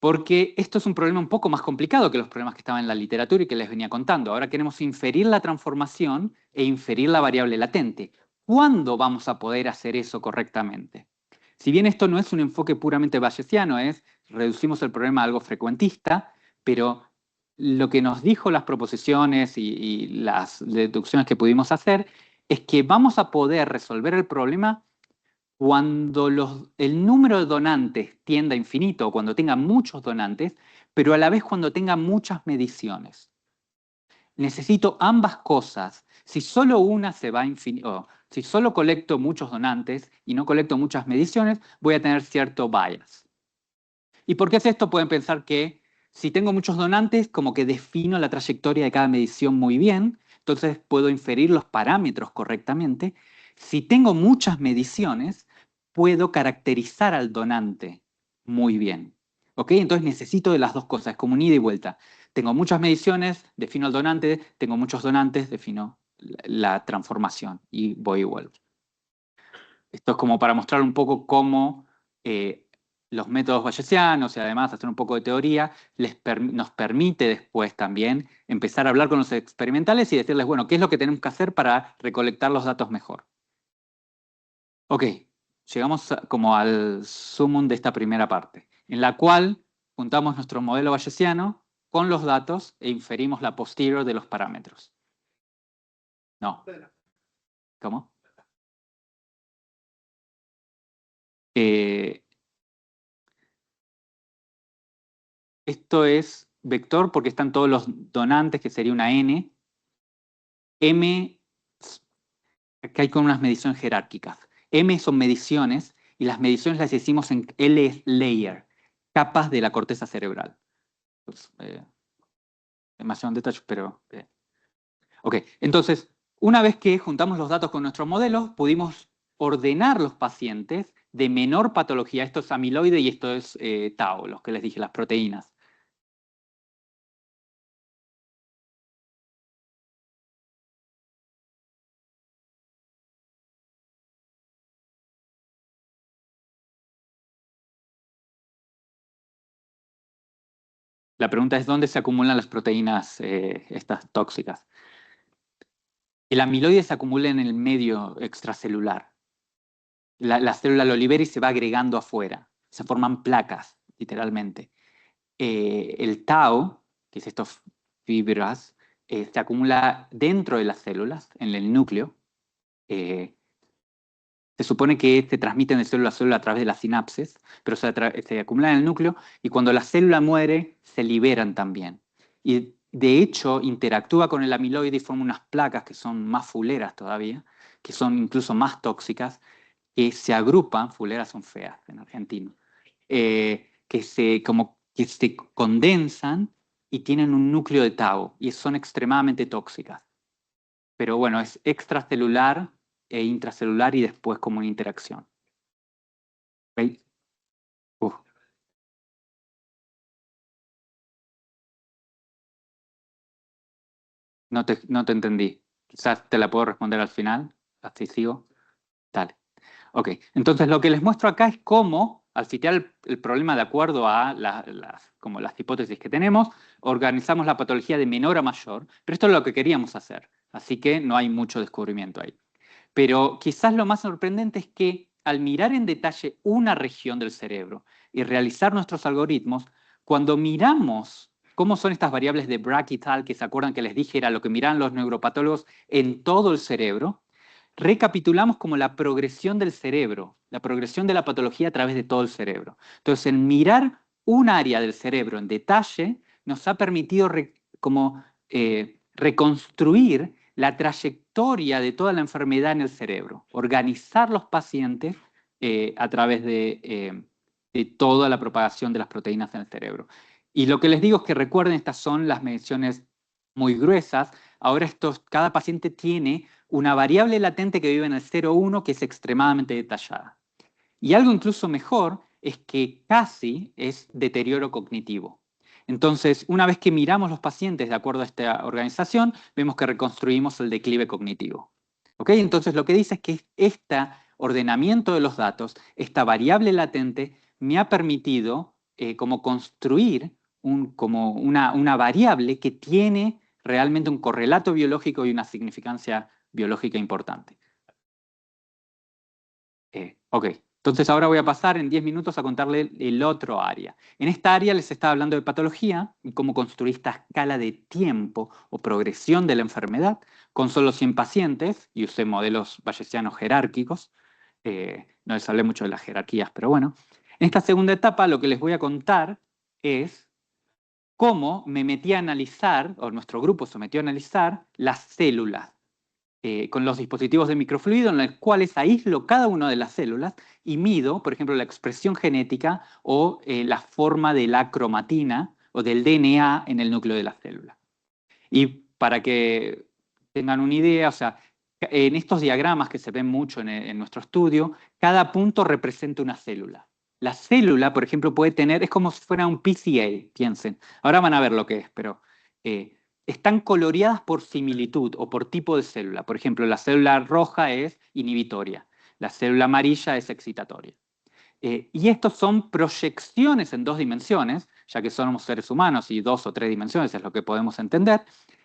Porque esto es un problema un poco más complicado que los problemas que estaban en la literatura y que les venía contando. Ahora queremos inferir la transformación e inferir la variable latente. ¿Cuándo vamos a poder hacer eso correctamente? Si bien esto no es un enfoque puramente bayesiano, reducimos el problema a algo frecuentista, pero lo que nos dijo las proposiciones y las deducciones que pudimos hacer es que vamos a poder resolver el problema cuando el número de donantes tienda a infinito, o cuando tenga muchos donantes, pero a la vez cuando tenga muchas mediciones. Necesito ambas cosas. Si solo una se va a infinito, si solo colecto muchos donantes y no colecto muchas mediciones, voy a tener cierto bias. ¿Y por qué es esto? Pueden pensar que si tengo muchos donantes, como que defino la trayectoria de cada medición muy bien, entonces puedo inferir los parámetros correctamente. Si tengo muchas mediciones, puedo caracterizar al donante muy bien. ¿Ok? Entonces necesito de las dos cosas, es como un ida y vuelta. Tengo muchas mediciones, defino al donante, tengo muchos donantes, defino la transformación y voy y vuelvo. Esto es como para mostrar un poco cómo los métodos bayesianos y además hacer un poco de teoría nos permite después también empezar a hablar con los experimentales y decirles, bueno, ¿qué es lo que tenemos que hacer para recolectar los datos mejor? Ok, llegamos como al sumum de esta primera parte, en la cual juntamos nuestro modelo bayesiano con los datos e inferimos la posterior de los parámetros. No. ¿Cómo? Esto es vector porque están todos los donantes, que sería una n. M, acá hay con unas mediciones jerárquicas. M son mediciones y las mediciones las hicimos en L es layer, capas de la corteza cerebral. Pues, demasiado en detalle, pero... Ok, entonces, una vez que juntamos los datos con nuestros modelos, pudimos ordenar los pacientes de menor patología. Esto es amiloide y esto es tau, los que les dije, las proteínas. La pregunta es, ¿dónde se acumulan las proteínas estas tóxicas? El amiloide se acumula en el medio extracelular. La célula lo libera y se va agregando afuera. Se forman placas, literalmente. El tau, que es estas fibras, se acumula dentro de las células, en el núcleo. Se supone que se transmiten de célula a célula a través de las sinapsis, pero se acumulan en el núcleo y cuando la célula muere, se liberan también. Y de hecho, interactúa con el amiloide y forma unas placas que son más fuleras todavía, que son incluso más tóxicas, que se agrupan, fuleras son feas en argentino, que se condensan y tienen un núcleo de tau y son extremadamente tóxicas. Pero bueno, es extracelular e intracelular y después como una interacción. ¿Okay? No te entendí. Quizás te la puedo responder al final. Así sigo. Dale. Ok, entonces lo que les muestro acá es cómo, al sitiar el problema de acuerdo a como las hipótesis que tenemos, organizamos la patología de menor a mayor, pero esto es lo que queríamos hacer, así que no hay mucho descubrimiento ahí. Pero quizás lo más sorprendente es que al mirar en detalle una región del cerebro y realizar nuestros algoritmos, cuando miramos cómo son estas variables de Brack y tal, que se acuerdan que les dije era lo que miran los neuropatólogos en todo el cerebro, recapitulamos como la progresión del cerebro, la progresión de la patología a través de todo el cerebro. Entonces, el mirar un área del cerebro en detalle nos ha permitido reconstruir la trayectoria de toda la enfermedad en el cerebro, organizar los pacientes a través de toda la propagación de las proteínas en el cerebro. Y lo que les digo es que recuerden, estas son las mediciones muy gruesas. Ahora cada paciente tiene una variable latente que vive en el 0,1 que es extremadamente detallada. Y algo incluso mejor es que casi es deterioro cognitivo. Entonces, una vez que miramos los pacientes de acuerdo a esta organización, vemos que reconstruimos el declive cognitivo. ¿Ok? Entonces, lo que dice es que este ordenamiento de los datos, esta variable latente, me ha permitido como construir como una variable que tiene realmente un correlato biológico y una significancia biológica importante. Ok, entonces ahora voy a pasar en 10 minutos a contarle el otro área. En esta área les estaba hablando de patología y cómo construir esta escala de tiempo o progresión de la enfermedad con solo 100 pacientes, y usé modelos bayesianos jerárquicos. No les hablé mucho de las jerarquías, pero bueno. En esta segunda etapa lo que les voy a contar es cómo me metí a analizar, o nuestro grupo se metió a analizar, las células con los dispositivos de microfluido en los cuales aíslo cada una de las células y mido, por ejemplo, la expresión genética o la forma de la cromatina o del DNA en el núcleo de la célula. Y para que tengan una idea, o sea, en estos diagramas que se ven mucho en nuestro estudio, cada punto representa una célula. La célula, por ejemplo, puede tener, es como si fuera un PCA, piensen. Ahora van a ver lo que es, pero están coloreadas por similitud o por tipo de célula. Por ejemplo, la célula roja es inhibitoria, la célula amarilla es excitatoria. Y estos son proyecciones en 2 dimensiones, ya que somos seres humanos y 2 o 3 dimensiones es lo que podemos entender,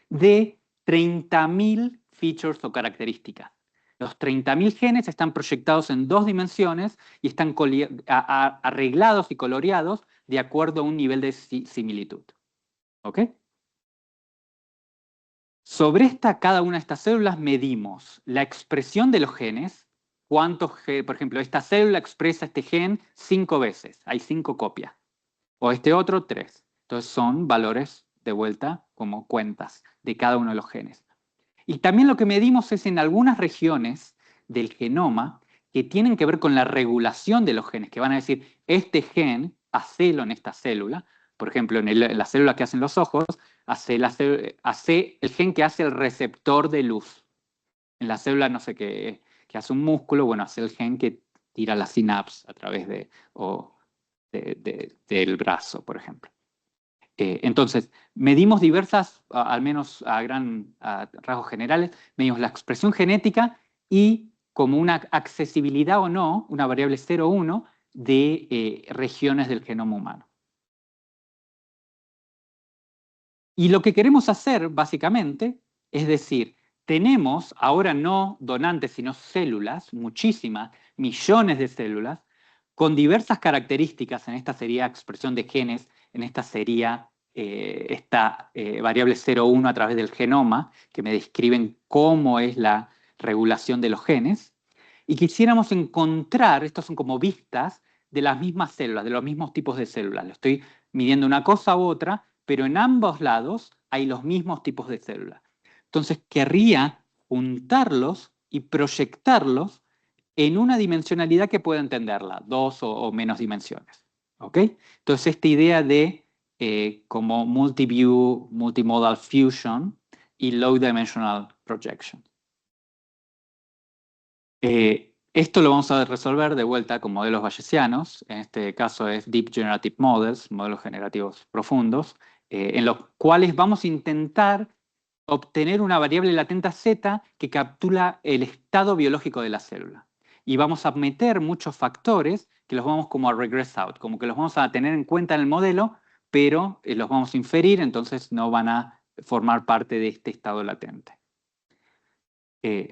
de 30.000 features o características. Los 30.000 genes están proyectados en 2 dimensiones y están arreglados y coloreados de acuerdo a un nivel de similitud. ¿Ok? Sobre cada una de estas células medimos la expresión de los genes. Por ejemplo, esta célula expresa este gen 5 veces, hay 5 copias. O este otro 3. Entonces son valores de vuelta como cuentas de cada uno de los genes. Y también lo que medimos es en algunas regiones del genoma que tienen que ver con la regulación de los genes, que van a decir, este gen, hacelo en esta célula. Por ejemplo, en la célula que hacen los ojos, hace el gen que hace el receptor de luz. En la célula, no sé qué, que hace un músculo, bueno, hace el gen que tira la sinapsis a través del brazo, por ejemplo. Entonces, medimos diversas, al menos a rasgos generales, medimos la expresión genética y como una accesibilidad o no, una variable 0 o 1, de regiones del genoma humano. Y lo que queremos hacer, básicamente, es decir, tenemos ahora no donantes, sino células, muchísimas, millones de células, con diversas características. En esta sería expresión de genes, en esta sería esta variable 0 o 1 a través del genoma, que me describen cómo es la regulación de los genes. Y quisiéramos encontrar, estos son como vistas, de las mismas células, de los mismos tipos de células. Lo estoy midiendo una cosa u otra, pero en ambos lados hay los mismos tipos de células. Entonces querría juntarlos y proyectarlos en una dimensionalidad que pueda entenderla, 2 o menos dimensiones. ¿Ok? Entonces esta idea de como multi-view, multimodal fusion y low dimensional projection. Esto lo vamos a resolver de vuelta con modelos bayesianos. En este caso es Deep Generative Models, modelos generativos profundos, en los cuales vamos a intentar obtener una variable latente Z que captura el estado biológico de la célula. Y vamos a meter muchos factores que los vamos como a regress out, como que los vamos a tener en cuenta en el modelo, pero los vamos a inferir, entonces no van a formar parte de este estado latente.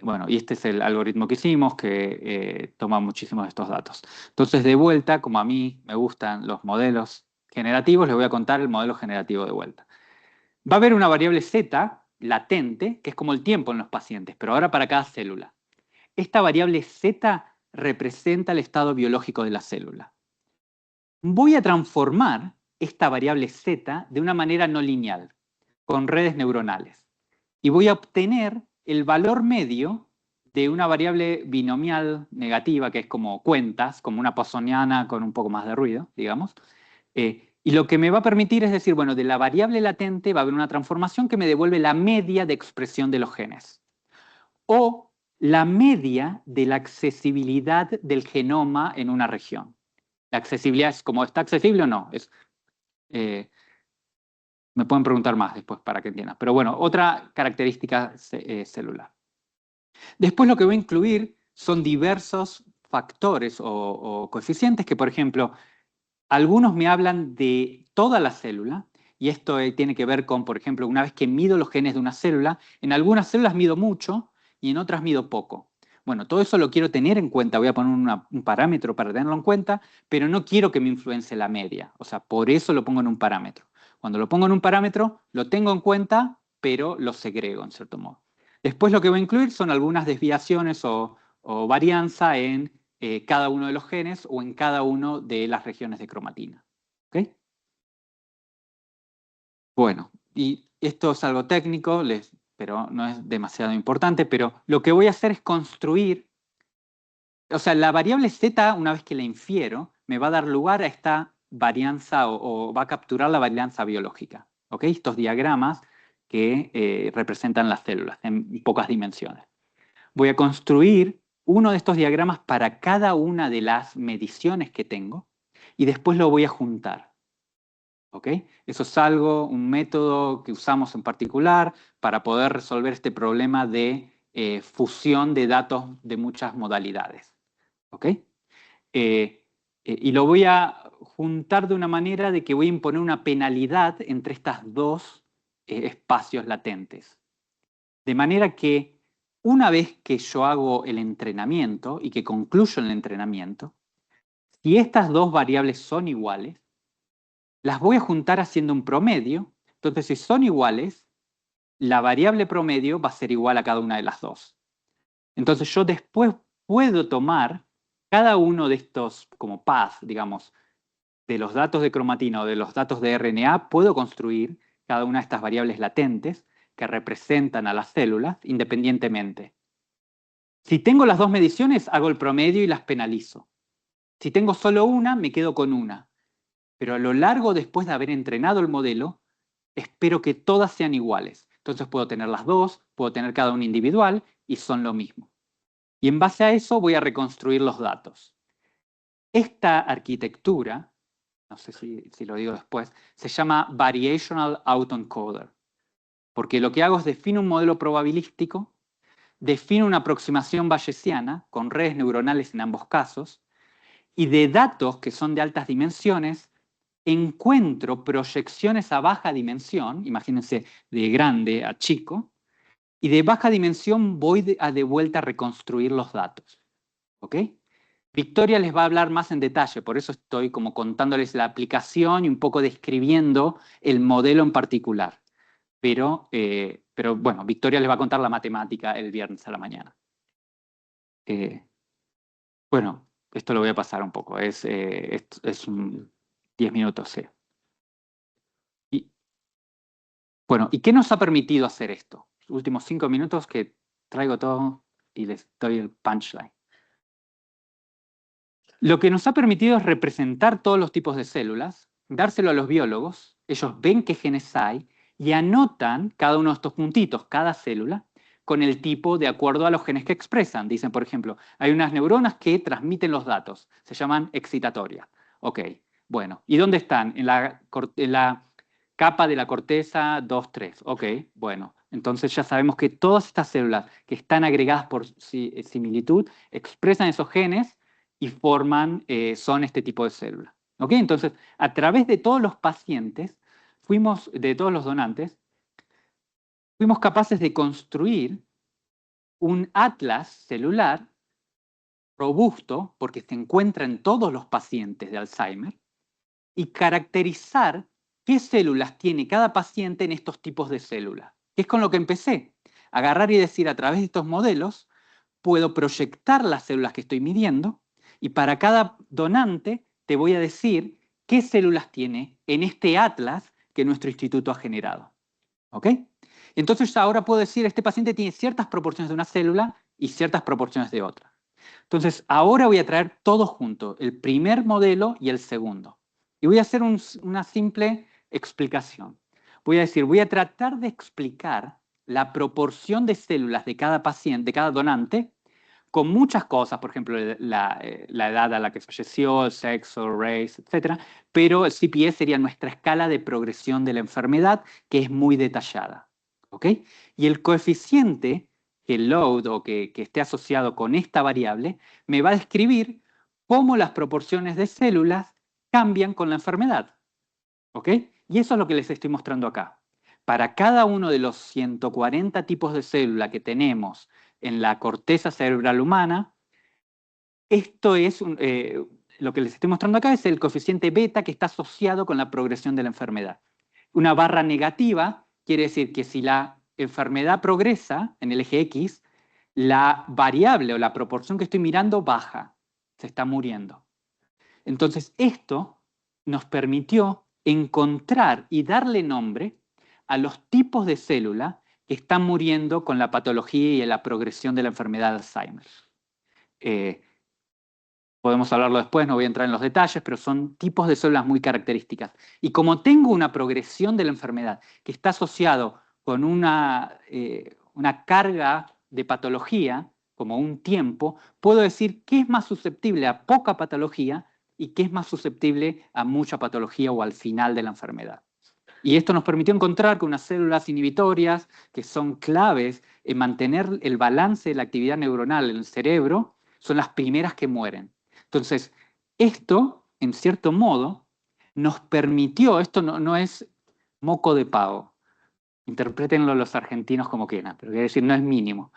Bueno, y este es el algoritmo que hicimos, que toma muchísimos de estos datos. Entonces, de vuelta, como a mí me gustan los modelos generativos, les voy a contar el modelo generativo de vuelta. Va a haber una variable Z latente, que es como el tiempo en los pacientes, pero ahora para cada célula. Esta variable Z representa el estado biológico de la célula. Voy a transformar esta variable Z de una manera no lineal, con redes neuronales. Y voy a obtener el valor medio de una variable binomial negativa, que es como cuentas, como una poissoniana con un poco más de ruido, digamos. Y lo que me va a permitir es decir, bueno, de la variable latente va a haber una transformación que me devuelve la media de expresión de los genes. O la media de la accesibilidad del genoma en una región. La accesibilidad es como, ¿está accesible o no? Me pueden preguntar más después para que entiendan. Pero bueno, otra característica celular. Después lo que voy a incluir son diversos factores o coeficientes que, por ejemplo, algunos me hablan de toda la célula, y esto tiene que ver con, por ejemplo, una vez que mido los genes de una célula, en algunas células mido mucho y en otras mido poco. Bueno, todo eso lo quiero tener en cuenta, voy a poner un parámetro para tenerlo en cuenta, pero no quiero que me influencie la media, o sea, por eso lo pongo en un parámetro. Cuando lo pongo en un parámetro, lo tengo en cuenta, pero lo segrego en cierto modo. Después lo que voy a incluir son algunas desviaciones o varianza en cada uno de los genes o en cada una de las regiones de cromatina. ¿Ok? Bueno, y esto es algo técnico, pero no es demasiado importante, pero lo que voy a hacer es construir, o sea, la variable Z, una vez que la infiero, me va a dar lugar a esta varianza o va a capturar la varianza biológica. ¿Ok? Estos diagramas que representan las células en pocas dimensiones. Voy a construir uno de estos diagramas para cada una de las mediciones que tengo y después lo voy a juntar. ¿Ok? Eso es un método que usamos en particular para poder resolver este problema de fusión de datos de muchas modalidades. ¿Ok? Y lo voy a juntar de una manera de que voy a imponer una penalidad entre estos dos espacios latentes. De manera que una vez que yo hago el entrenamiento y que concluyo el entrenamiento, si estas dos variables son iguales, las voy a juntar haciendo un promedio. Entonces, si son iguales, la variable promedio va a ser igual a cada una de las dos. Entonces, yo después puedo tomar cada uno de estos, como path, digamos, de los datos de cromatina o de los datos de RNA, puedo construir cada una de estas variables latentes que representan a las células independientemente. Si tengo las dos mediciones, hago el promedio y las penalizo. Si tengo solo una, me quedo con una. Pero a lo largo, después de haber entrenado el modelo, espero que todas sean iguales. Entonces puedo tener las dos, puedo tener cada una individual y son lo mismo. Y en base a eso voy a reconstruir los datos. Esta arquitectura, no sé si lo digo después, se llama Variational Autoencoder. Porque lo que hago es defino un modelo probabilístico, defino una aproximación bayesiana con redes neuronales en ambos casos, y de datos que son de altas dimensiones, encuentro proyecciones a baja dimensión, imagínense de grande a chico, y de baja dimensión voy de vuelta a reconstruir los datos. ¿Ok? Victoria les va a hablar más en detalle, por eso estoy como contándoles la aplicación y un poco describiendo el modelo en particular. Pero bueno, Victoria les va a contar la matemática el viernes a la mañana. Bueno, esto lo voy a pasar un poco, es 10 minutos, sí. Bueno, ¿y qué nos ha permitido hacer esto? Los últimos 5 minutos que traigo todo y les doy el punchline. Lo que nos ha permitido es representar todos los tipos de células, dárselo a los biólogos, ellos ven qué genes hay y anotan cada uno de estos puntitos, cada célula, con el tipo de acuerdo a los genes que expresan. Dicen, por ejemplo, hay unas neuronas que transmiten los datos, se llaman excitatorias. Ok, bueno, ¿y dónde están? En la capa de la corteza 2, 3. Ok, bueno, entonces ya sabemos que todas estas células que están agregadas por similitud expresan esos genes y son este tipo de células. ¿Ok? Entonces, a través de todos los pacientes, de todos los donantes, fuimos capaces de construir un atlas celular robusto, porque se encuentra en todos los pacientes de Alzheimer, y caracterizar qué células tiene cada paciente en estos tipos de células. Que es con lo que empecé. Agarrar y decir, a través de estos modelos, puedo proyectar las células que estoy midiendo, y para cada donante te voy a decir qué células tiene en este atlas que nuestro instituto ha generado. ¿Ok? Entonces ahora puedo decir, este paciente tiene ciertas proporciones de una célula y ciertas proporciones de otra. Entonces ahora voy a traer todo junto, el primer modelo y el segundo. Y voy a hacer una simple explicación. Voy a decir, voy a tratar de explicar la proporción de células de cada paciente, de cada donante, con muchas cosas, por ejemplo, la edad a la que falleció, el sexo, race, etc. Pero el CPS sería nuestra escala de progresión de la enfermedad, que es muy detallada. ¿Ok? Y el coeficiente, el load o que esté asociado con esta variable, me va a describir cómo las proporciones de células cambian con la enfermedad. ¿Ok? Y eso es lo que les estoy mostrando acá. Para cada uno de los 140 tipos de célula que tenemos en la corteza cerebral humana, esto es lo que les estoy mostrando acá es el coeficiente beta que está asociado con la progresión de la enfermedad. Una barra negativa quiere decir que si la enfermedad progresa en el eje X, la variable o la proporción que estoy mirando baja, se está muriendo. Entonces esto nos permitió encontrar y darle nombre a los tipos de célula que están muriendo con la patología y la progresión de la enfermedad de Alzheimer. Podemos hablarlo después, no voy a entrar en los detalles, pero son tipos de células muy características. Y como tengo una progresión de la enfermedad que está asociado con una carga de patología, como un tiempo, puedo decir qué es más susceptible a poca patología y qué es más susceptible a mucha patología o al final de la enfermedad. Y esto nos permitió encontrar que unas células inhibitorias, que son claves en mantener el balance de la actividad neuronal en el cerebro, son las primeras que mueren. Entonces, esto, en cierto modo, nos permitió, esto no es moco de pavo, interprétenlo los argentinos como quieran, pero quiero decir, no es mínimo.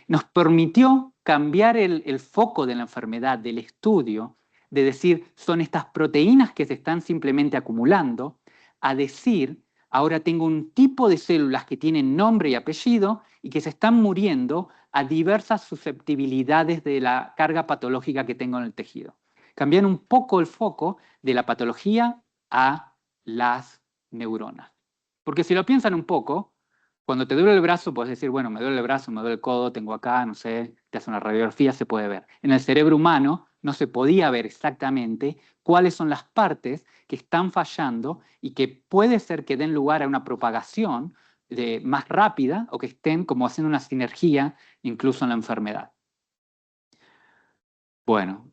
Nos permitió cambiar el foco de la enfermedad, del estudio, de decir, son estas proteínas que se están simplemente acumulando, a decir, ahora tengo un tipo de células que tienen nombre y apellido y que se están muriendo a diversas susceptibilidades de la carga patológica que tengo en el tejido. Cambiar un poco el foco de la patología a las neuronas. Porque si lo piensan un poco, cuando te duele el brazo, puedes decir, bueno, me duele el brazo, me duele el codo, tengo acá, no sé, te hace una radiografía, se puede ver. En el cerebro humano no se podía ver exactamente cuáles son las partes que están fallando y que puede ser que den lugar a una propagación más rápida o que estén como haciendo una sinergia incluso en la enfermedad. Bueno,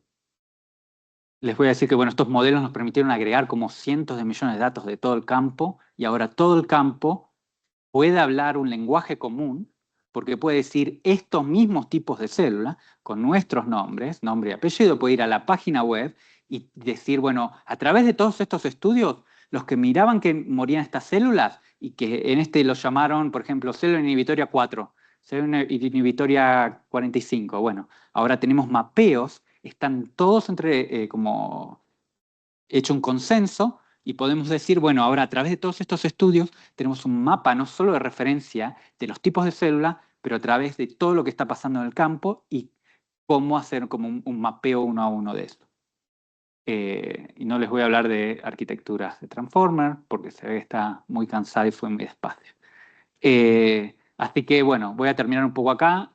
les voy a decir que bueno, estos modelos nos permitieron agregar como cientos de millones de datos de todo el campo y ahora todo el campo puede hablar un lenguaje común porque puede decir estos mismos tipos de células con nuestros nombres, nombre y apellido, puede ir a la página web y decir, bueno, a través de todos estos estudios, los que miraban que morían estas células y que en este los llamaron, por ejemplo, célula inhibitoria 4, célula inhibitoria 45, bueno, ahora tenemos mapeos, están todos como hecho un consenso y podemos decir, bueno, ahora a través de todos estos estudios tenemos un mapa no solo de referencia de los tipos de célula, pero a través de todo lo que está pasando en el campo y cómo hacer como un mapeo uno a uno de esto. Y no les voy a hablar de arquitecturas de Transformer, porque se ve que está muy cansada y fue muy despacio. Así que, bueno, voy a terminar un poco acá,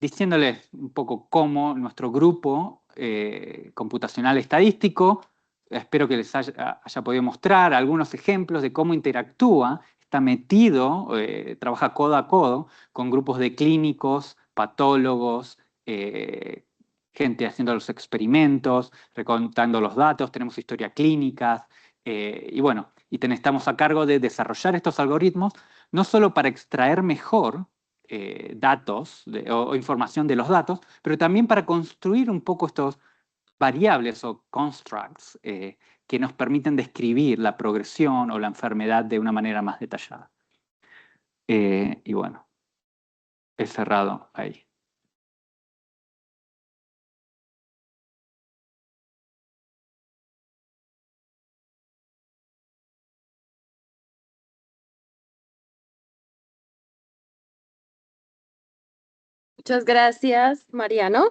diciéndoles un poco cómo nuestro grupo computacional estadístico, espero que les haya podido mostrar algunos ejemplos de cómo interactúa, está metido, trabaja codo a codo con grupos de clínicos, patólogos, gente haciendo los experimentos, recontando los datos, tenemos historia clínicas, y bueno, estamos a cargo de desarrollar estos algoritmos, no solo para extraer mejor datos o información de los datos, pero también para construir un poco estos variables o constructs que nos permiten describir la progresión o la enfermedad de una manera más detallada. Y bueno, he cerrado ahí. Muchas gracias, Mariano.